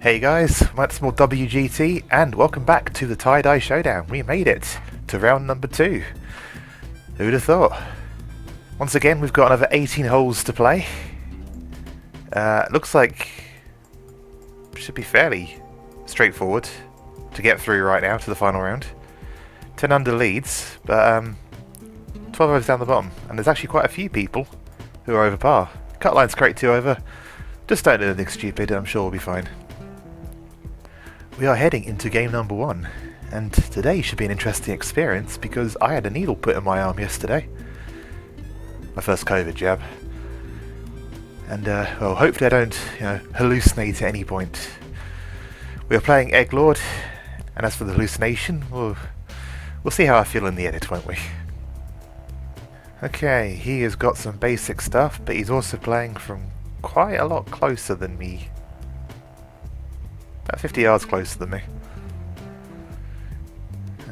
Hey guys, that's more WGT and welcome back to the Tie Dye Showdown. We made it to round number 2. Who'd have thought? Once again we've got another 18 holes to play. Looks like it should be fairly straightforward to get through right now to the final round. 10 under leads, but 12 overs down the bottom, and there's actually quite a few people who are over par. Cut line's correct 2 over. Just don't do anything stupid and I'm sure we'll be fine. We are heading into game number 1, and today should be an interesting experience because I had a needle put in my arm yesterday. My first COVID jab. And well, hopefully I don't, hallucinate at any point. We are playing Egg Lord, and as for the hallucination, we'll see how I feel in the edit, won't we? Okay, he has got some basic stuff, but he's also playing from quite a lot closer than me. About 50 yards closer than me.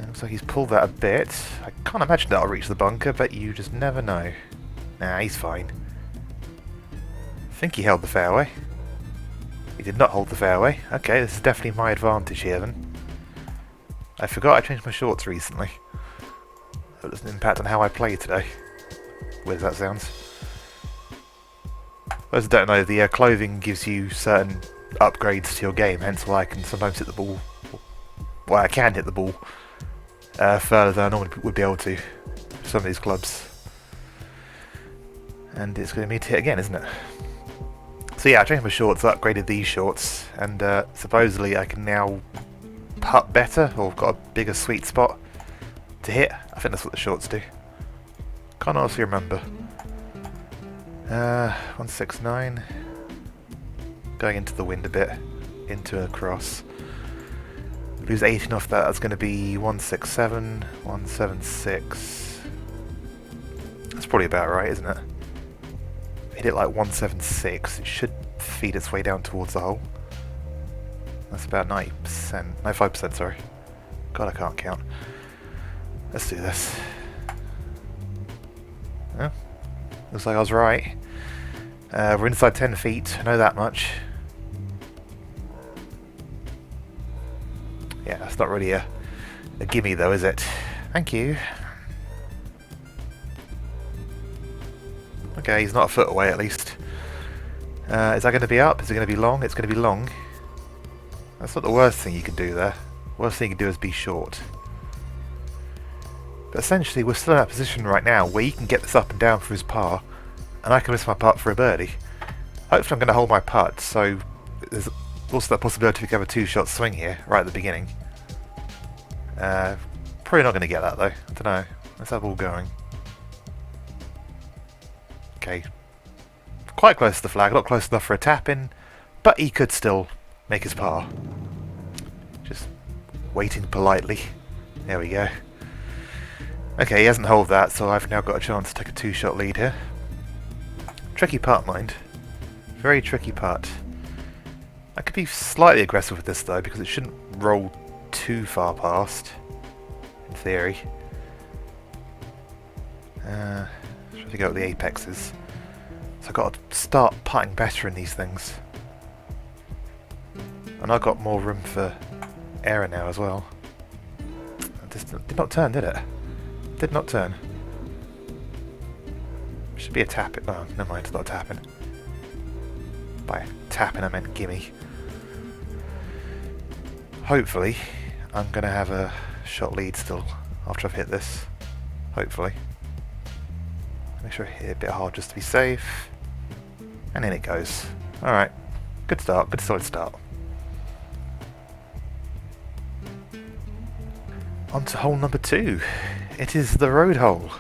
Looks like he's pulled that a bit. I can't imagine that'll reach the bunker, but you just never know. Nah, he's fine. I think he held the fairway. He did not hold the fairway. Okay, this is definitely my advantage here then. I forgot I changed my shorts recently. That doesn't impact on how I play today. Weird as that sounds. For those who don't know, the clothing gives you certain upgrades to your game, hence why I can sometimes hit the ball. Well, I can hit the ball further than I normally would be able to with some of these clubs. And it's going to need to hit again, isn't it? So yeah, I changed my shorts, upgraded these shorts, and supposedly I can now putt better, or got a bigger sweet spot to hit. I think that's what the shorts do. Can't honestly remember. 169. Going into the wind a bit, into a cross. Lose 18 off that, that's going to be 167, 176. That's probably about right, isn't it? Hit it like 176, it should feed its way down towards the hole. That's about 90%, 95%, sorry. God, I can't count. Let's do this. Yeah, looks like I was right. We're inside 10 feet, I know that much. Yeah, that's not really a gimme though, is it? Thank you. Okay, he's not a foot away at least. Is that going to be up? Is it going to be long? It's going to be long. That's not the worst thing you can do there. The worst thing you can do is be short. But essentially, we're still in that position right now where you can get this up and down for his par, and I can miss my putt for a birdie. Hopefully I'm going to hold my putt, so there's also the possibility we could have a 2-shot swing here, right at the beginning. Probably not going to get that though, I don't know. Let's have all going. Okay. Quite close to the flag, not close enough for a tap-in, but he could still make his par. Just waiting politely. There we go. Okay, he hasn't held that, so I've now got a chance to take a 2-shot lead here. Tricky putt, mind. Very tricky putt. I could be slightly aggressive with this though, because it shouldn't roll too far past, in theory. Trying to figure out what the apex is. So I've got to start putting better in these things. And I've got more room for error now as well. This did not turn, did it? Did not turn. Should be a tap. Oh, never mind, it's not a tapping. By tapping I meant gimme. Hopefully, I'm going to have a shot lead still after I've hit this. Hopefully. Make sure I hit it a bit hard just to be safe. And in it goes. Alright. Good start, good solid start. On to hole number 2. It is the road hole.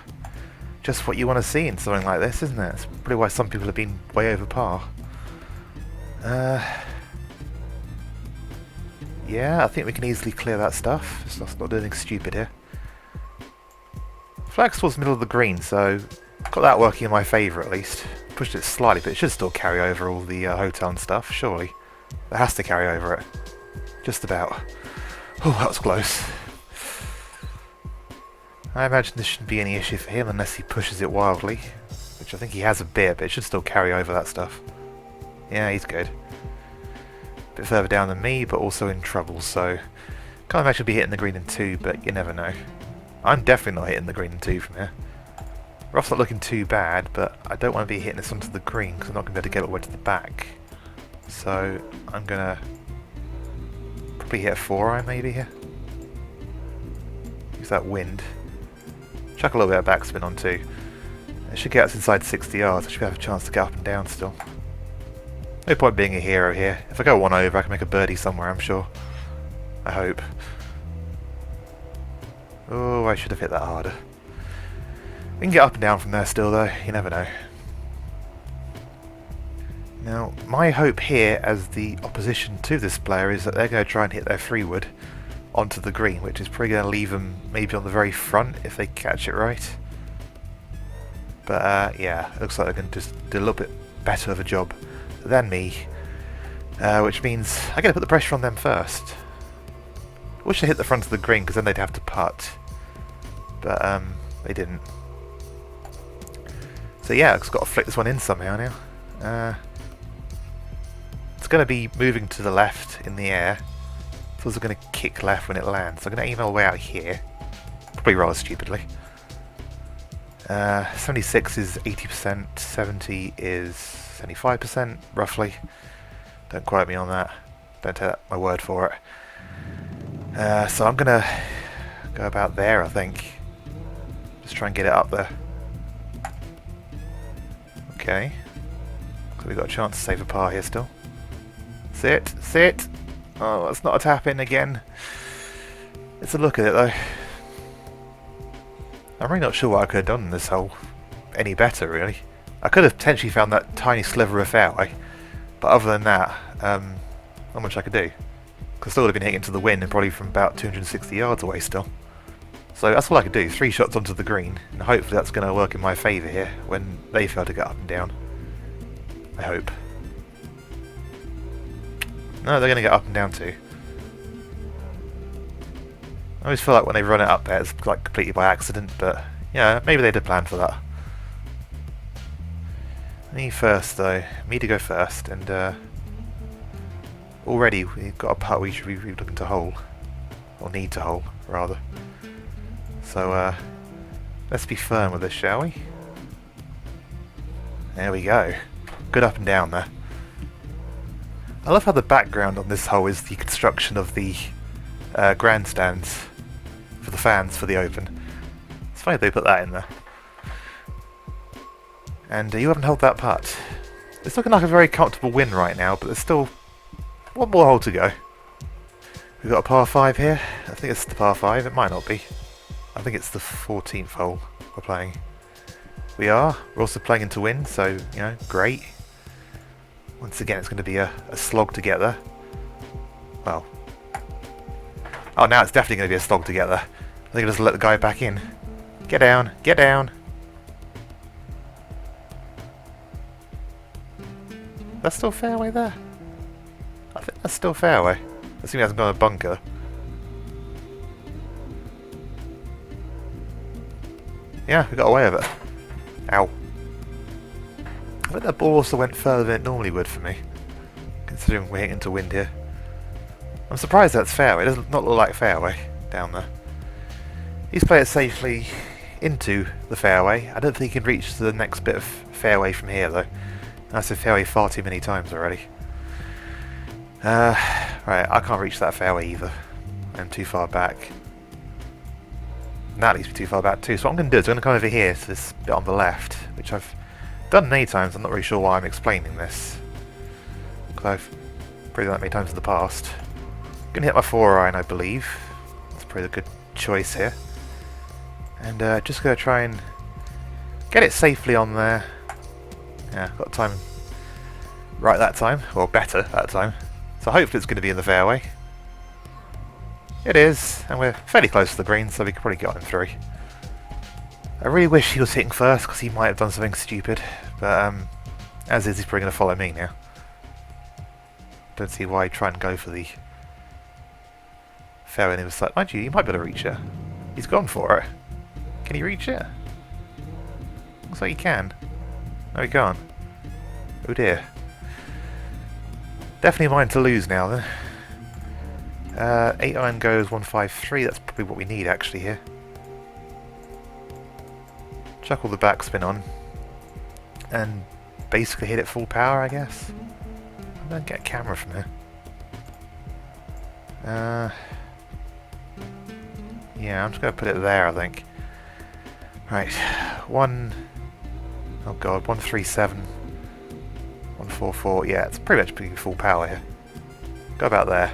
Just what you want to see in something like this, isn't it? It's probably why some people have been way over par. Yeah, I think we can easily clear that stuff. It's not doing anything stupid here. Flag's towards the middle of the green, so got that working in my favour at least. Pushed it slightly, but it should still carry over all the hotel and stuff, surely. It has to carry over it. Just about. Oh, that was close. I imagine this shouldn't be any issue for him unless he pushes it wildly, which I think he has a bit, but it should still carry over that stuff. Yeah, he's good. bit further down than me, but also in trouble, so can't imagine be hitting the green in 2, but you never know. I'm definitely not hitting the green in 2 from here. Rough's not looking too bad, but I don't want to be hitting this onto the green because I'm not going to be able to get all the way to the back. So I'm going to probably hit a 4-iron maybe here. Use that wind. Chuck a little bit of backspin on too. It should get us inside 60 yards. I should have a chance to get up and down still. No point being a hero here. If I go one over, I can make a birdie somewhere, I'm sure. I hope. Oh, I should have hit that harder. We can get up and down from there still though, you never know. Now, my hope here as the opposition to this player is that they're going to try and hit their 3-wood onto the green, which is probably going to leave them maybe on the very front if they catch it right. But yeah, it looks like they're going to just do a little bit better of a job than me, which means I got to put the pressure on them first. I wish they hit the front of the green because then they'd have to putt, but they didn't. So yeah, I've just got to flick this one in somehow now. It's going to be moving to the left in the air, so it's going to kick left when it lands. So I'm going to aim all the way out here, probably rather stupidly. 76 is 80%, 70 is 75%, roughly. Don't quote me on that. Don't take my word for it. So I'm going to go about there, I think. Just try and get it up there. Okay. So we've got a chance to save a par here still. Sit, sit! Oh, that's not a tap in again. Let's a look at it though. I'm really not sure what I could have done in this hole any better, really. I could have potentially found that tiny sliver of fairway, but other than that, not much I could do. Because I still would have been hitting into the wind and probably from about 260 yards away still. So that's all I could do, 3 shots onto the green, and hopefully that's going to work in my favour here when they fail to get up and down. I hope. No, they're going to get up and down too. I always feel like when they run it up there it's like completely by accident, but yeah, maybe they did plan for that. Me first though, me to go first, and already we've got a putt we should be looking to hole, or need to hole rather. So let's be firm with this, shall we? There we go. Good up and down there. I love how the background on this hole is the construction of the grandstands for the fans for the Open. It's funny they put that in there. And you haven't held that putt. It's looking like a very comfortable win right now, but there's still one more hole to go. We've got a par 5 here. I think it's the par 5. It might not be. I think it's the 14th hole we're playing. We are. We're also playing in to win, so, you know, great. Once again, it's going to be a slog to get there. Well. Oh, now it's definitely going to be a slog to get there. I think I'll just let the guy back in. Get down, get down. That's still fairway there? I think that's still fairway. Assuming it hasn't gone a bunker. Yeah, we got away with it. Ow. I think that ball also went further than it normally would for me, considering we're hitting to wind here. I'm surprised that's fairway. It does not look like fairway down there. He's played it safely into the fairway. I don't think he can reach the next bit of fairway from here though. I've said fairway far too many times already. Right, I can't reach that fairway either. I'm too far back. And that leaves me too far back too. So what I'm going to do is I'm going to come over here to this bit on the left, which I've done many times. I'm not really sure why I'm explaining this, because I've probably done that many times in the past. I'm going to hit my 4-iron, I believe. That's probably a good choice here. And just going to try and get it safely on there. Yeah, got time right that time, or better that time. So hopefully it's going to be in the fairway. It is, and we're fairly close to the green, so we could probably get on in 3. I really wish he was hitting first, because he might have done something stupid, but as is, he's probably going to follow me now. Don't see why he'd try and go for the fairway on the other side. Mind you, he might be able to reach it. He's gone for it. Can he reach it? Looks like he can. No, he can't. Oh dear. Definitely mine to lose now then. 8 iron goes 153, that's probably what we need actually here. Chuck all the backspin on. And basically hit it full power, I guess. I don't get a camera from here. Yeah, I'm just going to put it there, I think. Right, oh god, 137, 144, yeah, it's pretty much pretty full power here. Go about there.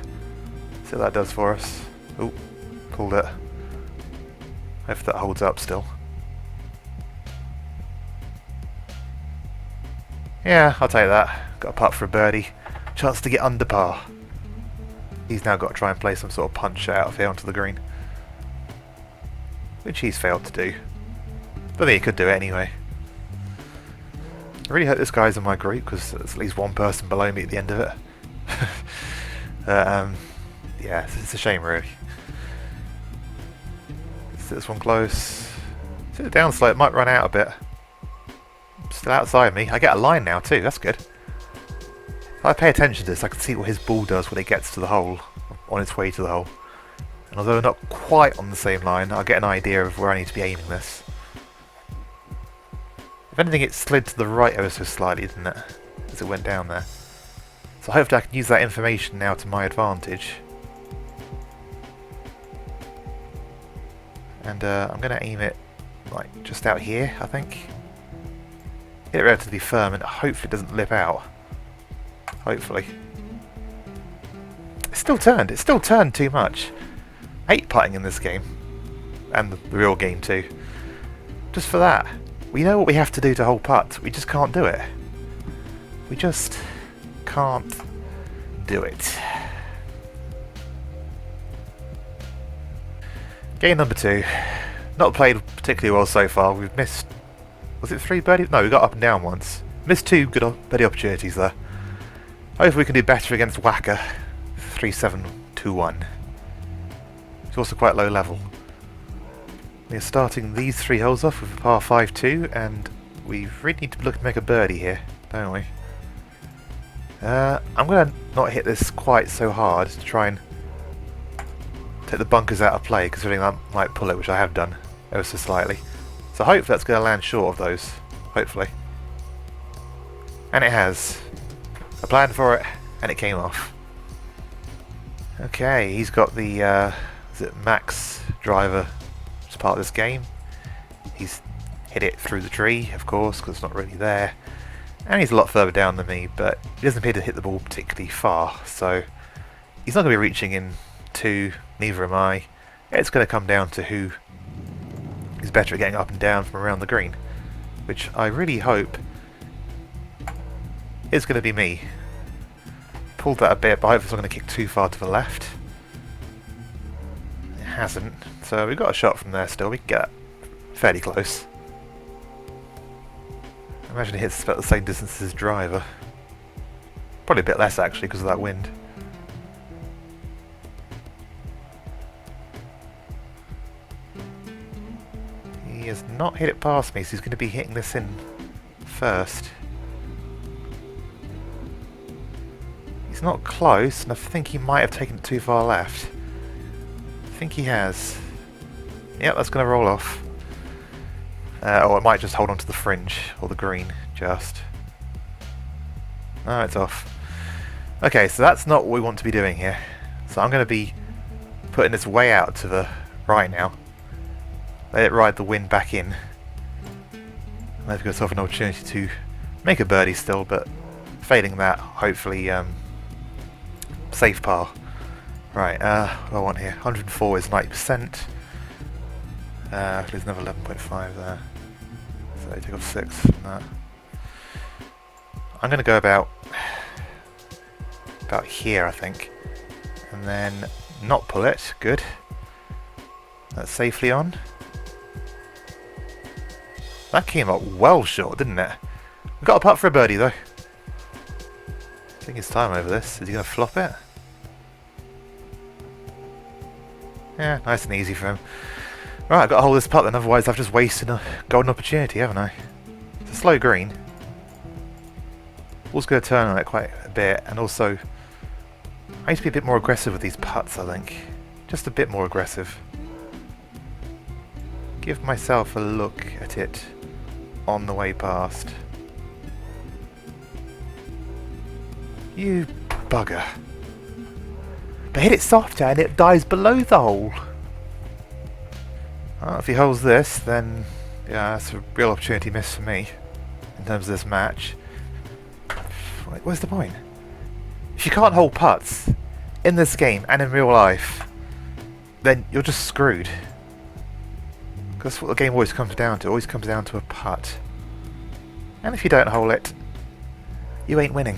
See what that does for us. Oop, pulled it. Hope that holds up still. Yeah, I'll take that. Got a putt for a birdie. Chance to get under par. He's now got to try and play some sort of punch out of here onto the green. Which he's failed to do. But he could do it anyway. I really hope this guy's in my group, because there's at least one person below me at the end of it. Yeah, it's a shame really. Is this one close? Sit it down slow, it might run out a bit. Still outside me. I get a line now too, that's good. If I pay attention to this, I can see what his ball does when it gets to the hole, on its way to the hole. And although not quite on the same line, I'll get an idea of where I need to be aiming this. If anything, it slid to the right ever so slightly, didn't it? As it went down there. So hopefully I can use that information now to my advantage. And I'm going to aim it like just out here, I think. Hit it relatively firm and hopefully it doesn't lip out. Hopefully. It's still turned too much. 8 putting in this game. And the real game too. Just for that. We know what we have to do to hold putt. We just can't do it. We just can't do it. Game number 2. Not played particularly well so far. We've missed... Was it 3 birdies? No, we got up and down once. Missed 2 good birdie opportunities there. Hopefully we can do better against Wacker. 3-7-2-1. It's also quite low level. We're starting these 3 holes off with a par 5-2, and we really need to look to make a birdie here, don't we? I'm going to not hit this quite so hard to try and take the bunkers out of play, considering I might pull it, which I have done ever so slightly. So hopefully that's going to land short of those, hopefully. And it has. I planned for it, and it came off. Okay, he's got the is it max driver as part of this game. He's hit it through the tree, of course, because it's not really there. And he's a lot further down than me, but he doesn't appear to hit the ball particularly far, so he's not going to be reaching in 2, neither am I. It's going to come down to who is better at getting up and down from around the green, which I really hope is going to be me. Pulled that a bit, but I hope it's not going to kick too far to the left. It hasn't, so we've got a shot from there still. We can get fairly close. I imagine it hits about the same distance as his driver. Probably a bit less actually because of that wind. He has not hit it past me, so he's going to be hitting this in first. He's not close, and I think he might have taken it too far left. I think he has. Yep, that's going to roll off. Or it might just hold on to the fringe, or the green, just. No, it's off. Okay, so that's not what we want to be doing here. So I'm going to be putting this way out to the right now. Let it ride the wind back in. I've got myself an opportunity to make a birdie still, but failing that, hopefully safe par. Right, what do I want here? 104 is 90%. There's another 11.5 there. So take off 6 from that. I'm going to go about here, I think. And then not pull it. Good. That's safely on. That came up well short, didn't it? We got a putt for a birdie though. I think it's time over this. Is he going to flop it? Yeah, nice and easy for him. Right, I've got to hold this putt then, otherwise I've just wasted a golden opportunity, haven't I? It's a slow green. Ball's going to turn on it quite a bit, and also I need to be a bit more aggressive with these putts, I think. Just a bit more aggressive. Give myself a look at it on the way past. You bugger. But hit it softer and it dies below the hole. Well, if he holds this, then yeah, that's a real opportunity miss for me in terms of this match. Wait, where's the point? If you can't hold putts in this game and in real life, then you're just screwed. Because that's what the game always comes down to. It always comes down to a putt. And if you don't hold it, you ain't winning.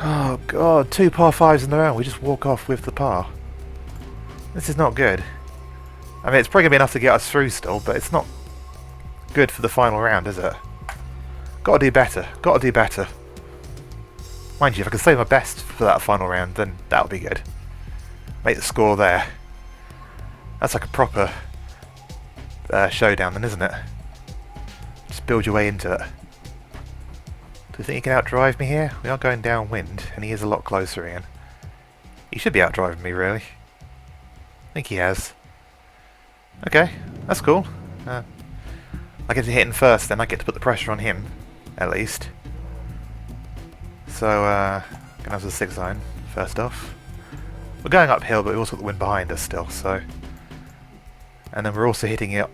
Oh god, 2 par 5s in a row. We just walk off with the par. This is not good. I mean, it's probably going to be enough to get us through still, but it's not good for the final round, is it? Gotta do better. Gotta do better. Mind you, if I can save my best for that final round, then that would be good. Make the score there. That's like a proper showdown then, isn't it? Just build your way into it. Do you think you can outdrive me here? We are going downwind, and he is a lot closer again. He should be outdriving me, really. I think he has. Okay, that's cool. I get to hit him first, then I get to put the pressure on him, at least. So, gonna have the 6 iron, first off. We're going uphill, but we've also got the wind behind us still, so... And then we're also hitting it...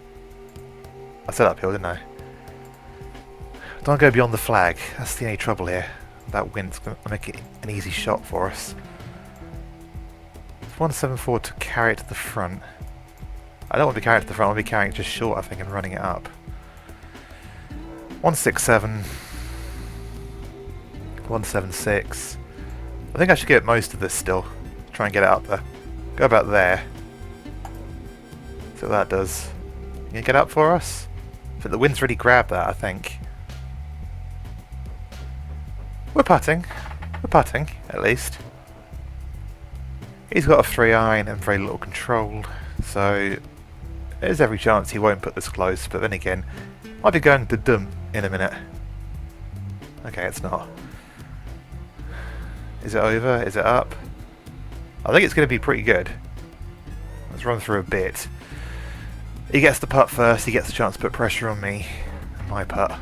I said uphill, didn't I? Don't go beyond the flag, that's the only trouble here. That wind's going to make it an easy shot for us. It's 174 to carry it to the front. I don't want to be carrying it to the front, I want to be carrying it just short, I think, and running it up. 167. 176. I think I should get most of this still. Try and get it up there. Go about there. See what that does. Can you get up for us? But the wind's really grabbed that, I think. We're putting. We're putting, at least. He's got a 3 iron and very little control, so there's every chance he won't put this close, but then again, might be going to dum in a minute. Okay, it's not. Is it over? Is it up? I think it's going to be pretty good. Let's run through a bit. He gets the putt first, he gets the chance to put pressure on me. My putt.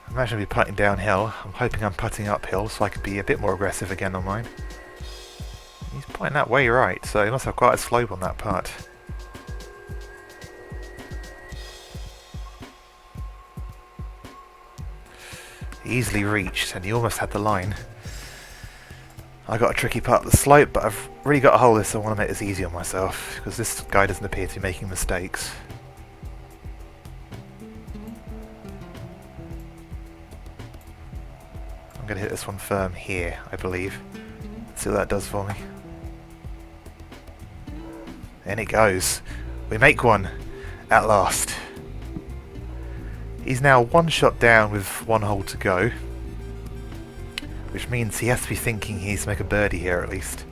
Imagine me putting downhill. I'm hoping I'm putting uphill so I could be a bit more aggressive again on mine. He's pointing that way right, so he must have quite a slope on that putt. Easily reached, and he almost had the line. I got a tricky putt up the slope, but I've really got to hold this, so I want to make this easy on myself, because this guy doesn't appear to be making mistakes. I'm going to hit this one firm here, I believe. Let's see what that does for me. In it goes. We make one, at last. He's now 1 shot down with 1 hole to go, which means he has to be thinking he needs to make a birdie here at least.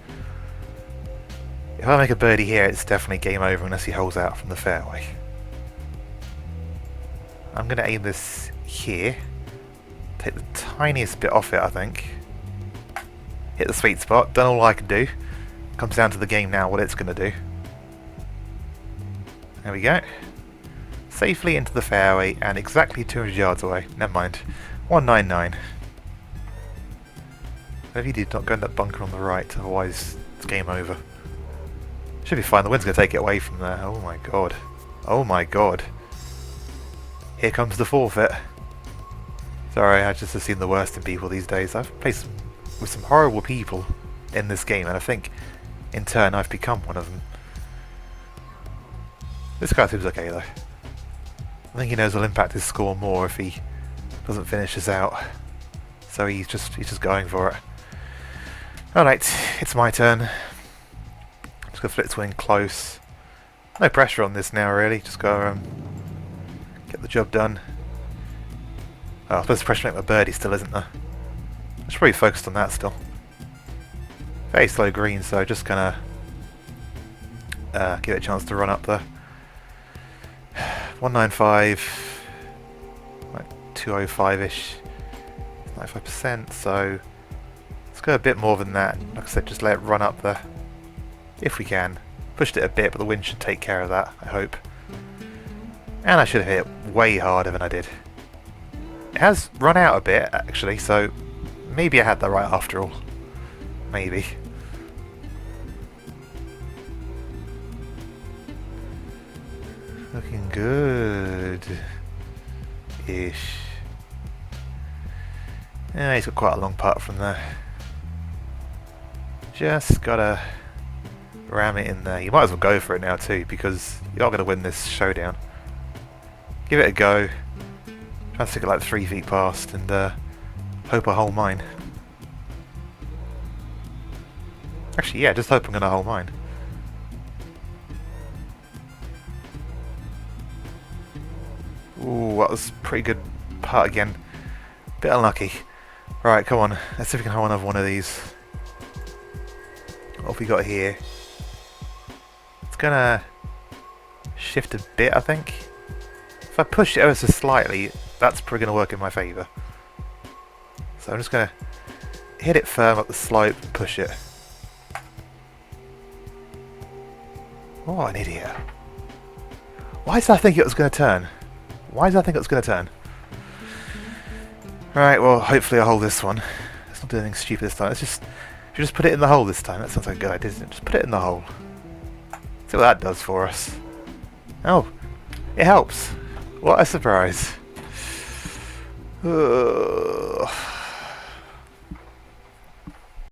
If I make a birdie here, it's definitely game over unless he holds out from the fairway. I'm going to aim this here, take the tiniest bit off it, I think. Hit the sweet spot, done all I can do. Comes down to the game now, what it's going to do. There we go. Safely into the fairway and exactly 200 yards away. Never mind. 199. Maybe you did not go in that bunker on the right, otherwise it's game over. Should be fine, the wind's going to take it away from there. Oh my god. Oh my god. Here comes the forfeit. Sorry, I just have seen the worst in people these days. I've played with some horrible people in this game, and I think in turn I've become one of them. This guy seems okay though. I think he knows it'll impact his score more if he doesn't finish this out. So he's just going for it. Alright, it's my turn. Just gonna flip swing close. No pressure on this now really, just go get the job done. Oh, I suppose the pressure to make my birdie still, isn't there? I should probably focused on that still. Very slow green, so just gonna give it a chance to run up there. 195, like 205-ish. I 95%, so let's go a bit more than that. Like I said, just let it run up there, if we can. Pushed it a bit, but the wind should take care of that, I hope. And I should have hit it way harder than I did. It has run out a bit, actually, so maybe I had that right after all. Maybe. Looking good-ish. Yeah, he's got quite a long putt from there. Just gotta ram it in there. You might as well go for it now too, because you're not going to win this showdown. Give it a go. Try and stick it like 3 feet past and hope I hole mine. Actually, yeah, just hope I'm going to hole mine. Ooh, that was a pretty good putt again. Bit unlucky. Right, come on. Let's see if we can hole another one of these. What have we got here? It's gonna shift a bit, I think. If I push it ever so slightly, that's probably gonna work in my favour. So I'm just gonna hit it firm up the slope and push it. Oh, an idiot. Why did I think it was gonna turn? Why did I think it was gonna turn? Right, well, hopefully I'll hold this one. Let's not do anything stupid this time. Let's just... If you just put it in the hole this time, that sounds like a good idea, doesn't it? Just put it in the hole. See what that does for us. Oh, it helps. What a surprise. Ugh.